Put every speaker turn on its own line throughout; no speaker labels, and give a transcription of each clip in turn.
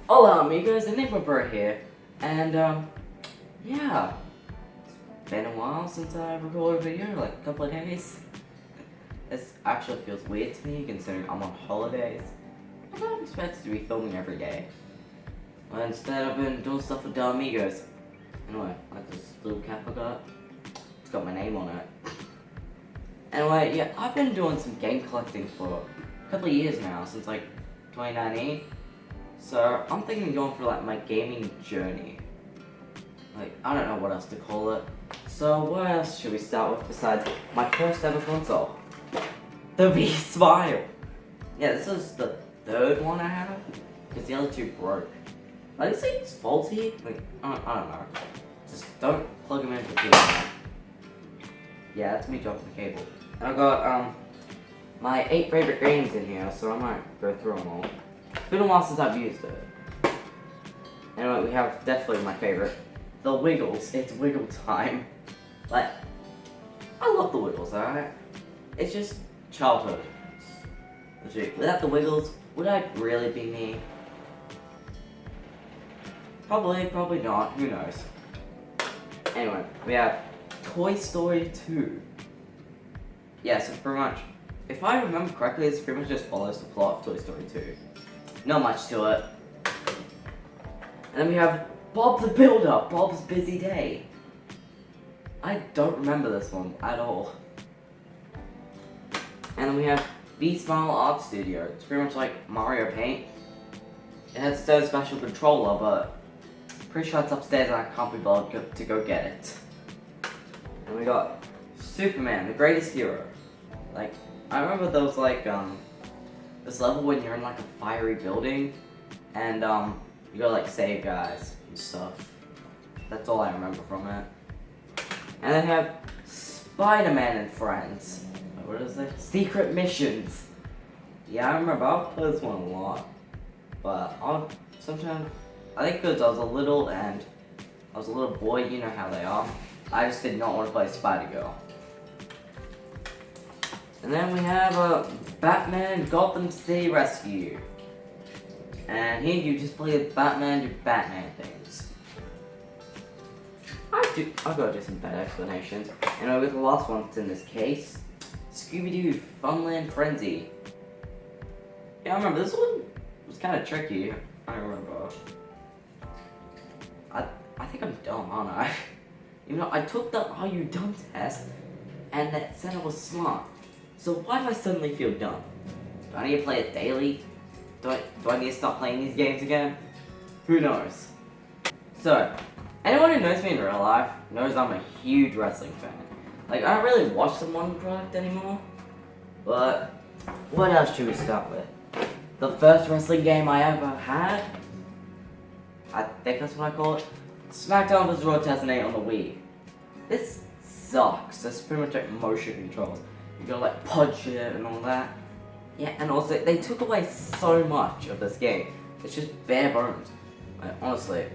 Hola amigos, Enigma Bird here, and yeah, it's been a while since I recorded a video, like a couple of days. This actually feels weird to me considering I'm on holidays. I thought I'm expected to be filming every day, but instead I've been doing stuff with the amigos. Anyway, like this little cap I got, it's got my name on it. Anyway, yeah, I've been doing some game collecting for a couple of years now, since like 2019. So I'm thinking of going for like my gaming journey. Like, I don't know what else to call it. So what else should we start with besides my first ever console? The Wii Smile! Yeah, this is the third one I have, because the other two broke. Like, they say it's faulty? Like, I don't know. Just don't plug them into the TV. Yeah, that's me dropping the cable. And I've got, my 8 favorite games in here, so I might go through them all. It's been a while since I've used it. Anyway, we have definitely my favorite, the Wiggles. It's Wiggle time. Like, I love the Wiggles, alright? It's just childhood. Legit. Without the Wiggles, would I really be me? Probably not. Who knows? Anyway, we have Toy Story 2. Yeah, so pretty much, if I remember correctly, this pretty much just follows the plot of Toy Story 2. Not much to it. And then we have Bob the Builder, Bob's Busy Day. I don't remember this one at all. And then we have B-Smile Art Studio. It's pretty much like Mario Paint. It has its own special controller, but pretty sure it's upstairs and I can't be bothered to go get it. And we got Superman, the Greatest Hero. Like, I remember there was like, this level when you're in like a fiery building, and you gotta like save guys and stuff. That's all I remember from it. And then we have Spider-Man and Friends. What is it? Secret Missions. Yeah, I remember. I'll play this one a lot, but sometimes I think because I was a little boy, you know how they are. I just did not want to play Spider-Girl. And then we have Batman Gotham City Rescue. And here you just play as Batman, do Batman things. I've got to do some better explanations. And I'll get the last one that's in this case. Scooby-Doo Funland Frenzy. Yeah, I remember this one was kind of tricky. I remember. I think I'm dumb, aren't I? You know, I took the Are You Dumb test, and that said I was smart. So why do I suddenly feel dumb? Do I need to play it daily? Do I need to stop playing these games again? Who knows? So, anyone who knows me in real life knows I'm a huge wrestling fan. Like, I don't really watch the One Product anymore. But, what else should we start with? The first wrestling game I ever had? I think that's what I call it. SmackDown vs. Raw 2008 on the Wii. This sucks. It's pretty much like motion controls. You gotta like punch it and all that. Yeah, and also they took away so much of this game. It's just bare bones. Like, honestly,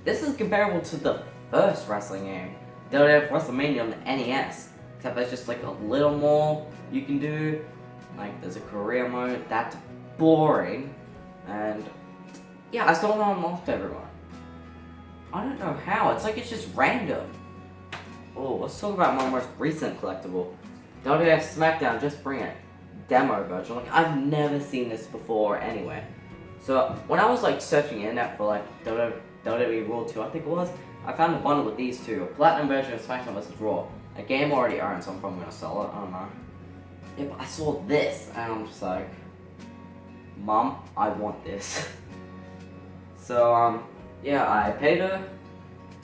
this is comparable to the first wrestling game, WWF WrestleMania on the NES. Except there's just like a little more you can do. Like there's a career mode. That's boring. And yeah, I still haven't unlocked everyone. I don't know how. It's like it's just random. Oh, let's talk about my most recent collectible. WWF SmackDown, just bring it. Demo version. Like, I've never seen this before anyway. So, when I was like searching the internet for like WWE Raw 2, I think it was, I found a bundle with these two. A platinum version of SmackDown vs. Raw. A game already owned, so I'm probably gonna sell it. I don't know. Yeah, but I saw this, and I'm just like, Mom, I want this. So, yeah, I paid her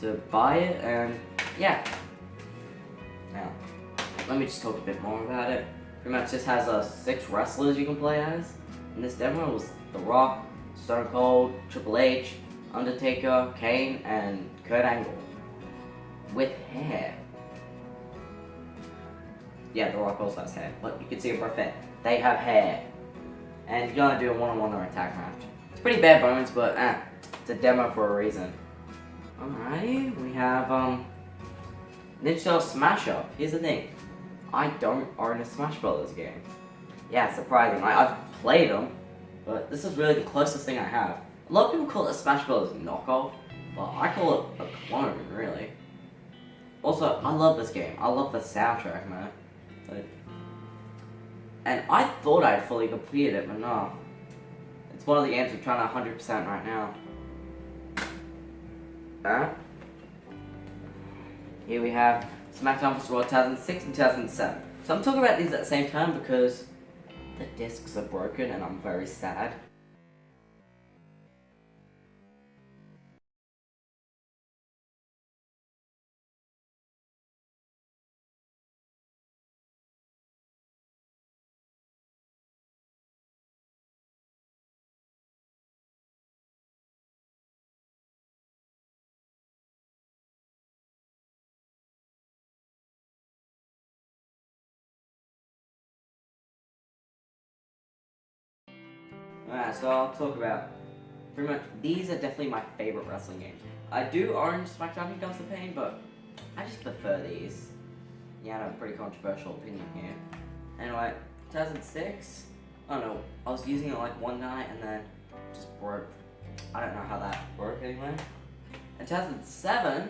to buy it, and yeah. Now, let me just talk a bit more about it. Pretty much just has 6 wrestlers you can play as. In this demo was The Rock, Stone Cold, Triple H, Undertaker, Kane, and Kurt Angle. With hair. Yeah, The Rock also has hair, but you can see it for a fact. They have hair. And you're gonna do a one-on-one or attack match. It's pretty bare bones, but it's a demo for a reason. Alrighty, we have Ninja Smash Up. Here's the thing. I don't own a Smash Brothers game. Yeah, surprising. I've played them, but this is really the closest thing I have. A lot of people call it a Smash Bros. Knockoff, but I call it a clone, really. Also, I love this game. I love the soundtrack, man. Like, and I thought I'd fully completed it, but no. It's one of the games I'm trying to 100% right now. Here we have SmackDown vs. Raw 2006 and 2007. So I'm talking about these at the same time because the discs are broken and I'm very sad. Alright, so I'll talk about pretty much these are definitely my favorite wrestling games. I do Orange SmackDown Who Comes to Pain, but I just prefer these. Yeah, I have a pretty controversial opinion here. Anyway, 2006, I don't know, I was using it like one night and then just broke. I don't know how that broke anyway. In 2007,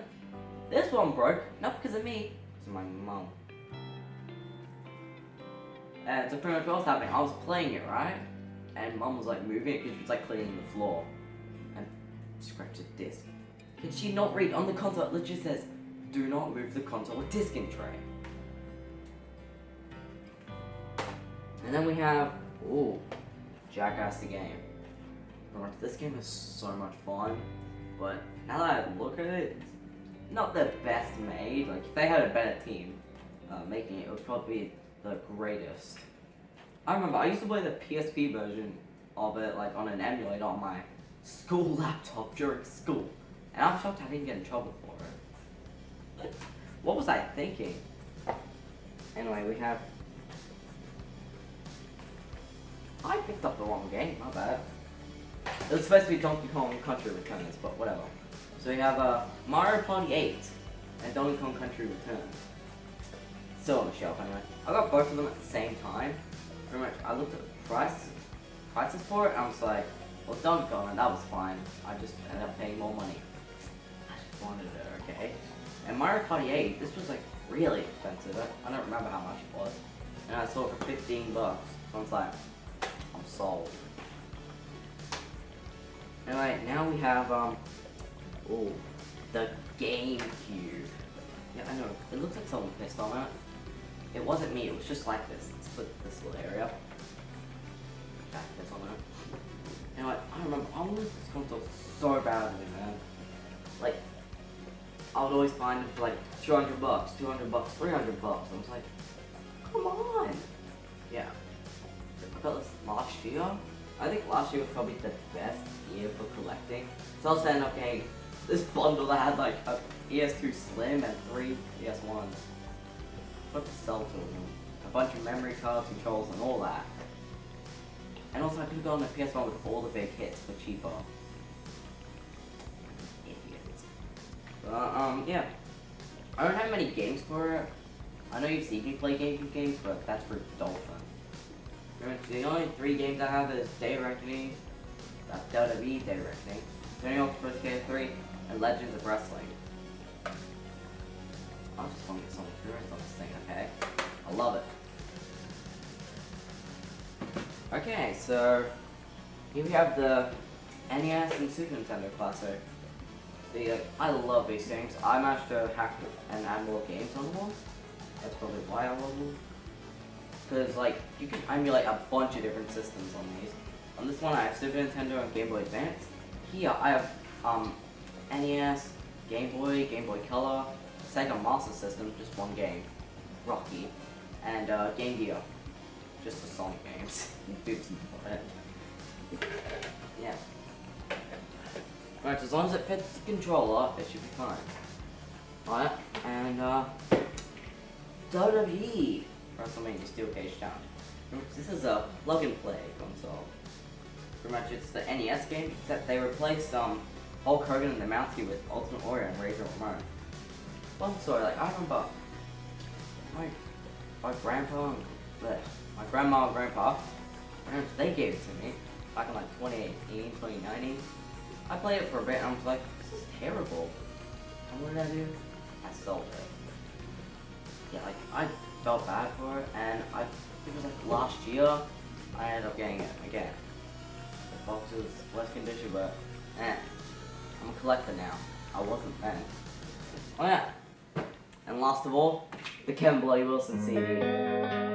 this one broke, not because of me, because of my mum. And so pretty much what was happening, I was playing it, right? And mum was like moving it because she was like cleaning the floor. And scratched a disc. Can she not read? On the console it literally says, do not move the console with disc in tray. And then we have, ooh, Jackass the game. This game is so much fun, but now that I look at it, it's not the best made. Like, if they had a better team making it, it would probably be the greatest. I remember I used to play the PSP version of it, like on an emulator on my school laptop during school, and I'm shocked I didn't get in trouble for it. Like, what was I thinking? Anyway, we have. I picked up the wrong game. My bad. It was supposed to be Donkey Kong Country Returns, but whatever. So we have Mario Party 8 and Donkey Kong Country Returns. Still on the shelf anyway. I got both of them at the same time. Pretty much, I looked at the prices for it, and I was like, well, Donkey Kong, and that was fine. I just ended up paying more money. I just wanted it, okay? And Mario Party 8, this was like really expensive. I don't remember how much it was. And I saw it for $15. So I was like, I'm sold. Anyway, now we have, oh, the GameCube. Yeah, I know, it looks like someone pissed on it. It wasn't me, it was just like this. Let's split this little area. Back this on it. Anyway, I remember, I wanted this console so badly, man. Like, I would always find it for like $200, $200, $300. I was like, come on. Yeah. I got this last year. I think last year was probably the best year for collecting. So I was ended up getting this bundle that had like a PS2 Slim and 3 PS1s. What to sell to them. A bunch of memory cards, controls, and all that. And also I could have gone the PS1 with all the big hits for cheaper. Idiots. But, yeah. I don't have many games for it. I know you've seen me play GameCube games, but that's for Dolphin. The only 3 games I have is Day Reckoning, WWE Day Reckoning, Tony Hawk's Pro Skater 3, and Legends of Wrestling. I just want to get some experience on this thing, okay? I love it. Okay, so here we have the NES and Super Nintendo Classic. I love these things. I managed to hack and add more games on them. That's probably why I love them. Because, like, you can emulate a bunch of different systems on these. On this one, I have Super Nintendo and Game Boy Advance. Here, I have NES, Game Boy Color, Sega Master System, just one game, Rocky, and Game Gear, just the Sonic games. Yeah. Right, as long as it fits the controller, it should be fine. Alright, and WWE WrestleMania Steel Cage Challenge. This is a plug and play console. Pretty much it's the NES game, except they replaced Hulk Hogan and the Mountie with Ultimate Warrior and Razor Ramon. Long story, like I remember my grandpa and my grandma and grandpa, they gave it to me back in like 2018, 2019. I played it for a bit and I was like, this is terrible. And what did I do? I sold it. Yeah, like, I felt bad for it, and I think it was like last year, I ended up getting it again. The box is less condition, but, I'm a collector now. I wasn't then. Oh yeah. And last of all, the Kevin Bloody Wilson CD.